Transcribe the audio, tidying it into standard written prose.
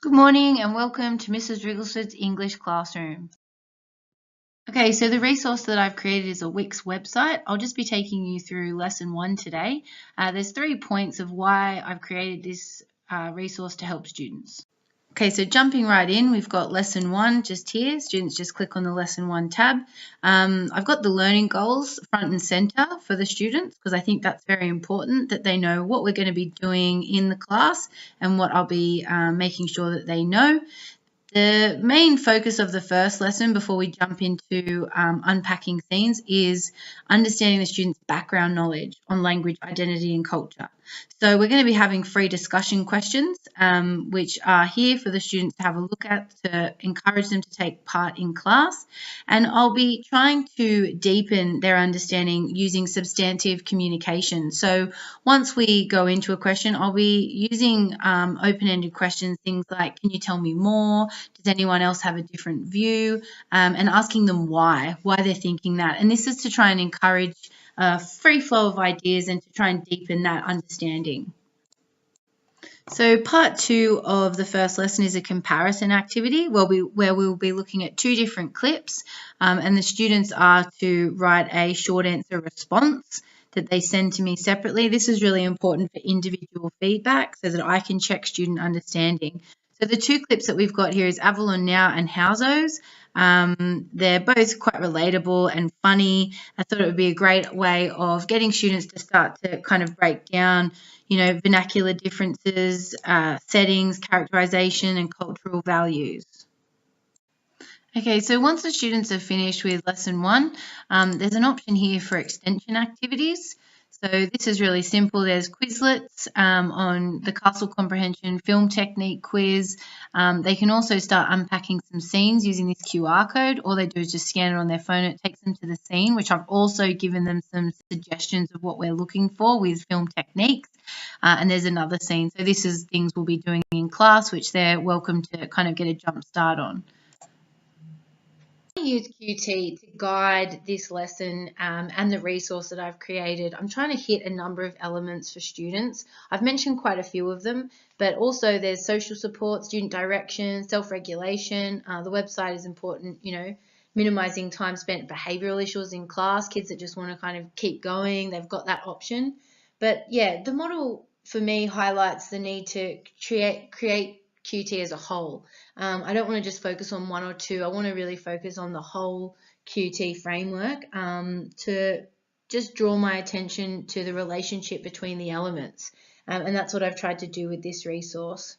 Good morning and welcome to Mrs. Wrigglesworth's English Classroom. Okay, so the resource that I've created is a Wix website. I'll just be taking you through lesson 1 today. There's 3 points of why I've created this resource to help students. Okay, so jumping right in, we've got lesson 1 just here. Students just click on the lesson 1 tab. I've got the learning goals front and center for the students because I think that's very important that they know what we're going to be doing in the class and what I'll be making sure that they know. The main focus of the first lesson before we jump into unpacking themes is understanding the students' background knowledge on language, identity and culture. So we're going to be having free discussion questions which are here for the students to have a look at to encourage them to take part in class. And I'll be trying to deepen their understanding using substantive communication. So once we go into a question, I'll be using open-ended questions, things like, can you tell me more? Does anyone else have a different view? And asking them why they're thinking that. And this is to try and encourage a free flow of ideas and to try and deepen that understanding. So part 2 of the first lesson is a comparison activity where we'll be looking at 2 different clips and the students are to write a short answer response that they send to me separately. This is really important for individual feedback so that I can check student understanding. So the 2 clips that we've got here is Avalon Now and Howzos. They're both quite relatable and funny. I thought it would be a great way of getting students to start to kind of break down, vernacular differences, settings, characterization, and cultural values. Okay, so once the students have finished with lesson 1, there's an option here for extension activities. So this is really simple. There's Quizlets on the Castle Comprehension Film Technique quiz. They can also start unpacking some scenes using this QR code. All they do is just scan it on their phone. It takes them to the scene, which I've also given them some suggestions of what we're looking for with film techniques. And there's another scene. So this is things we'll be doing in class, which they're welcome to kind of get a jump start on. I use QT to guide this lesson and the resource that I've created. I'm trying to hit a number of elements for students. I've mentioned quite a few of them, but also there's social support, student direction, self-regulation. The website is important, minimizing time spent behavioral issues in class, kids that just want to kind of keep going, they've got that option. But yeah, the model for me highlights the need to create QT as a whole. I don't want to just focus on 1 or 2. I want to really focus on the whole QT framework to just draw my attention to the relationship between the elements. And that's what I've tried to do with this resource.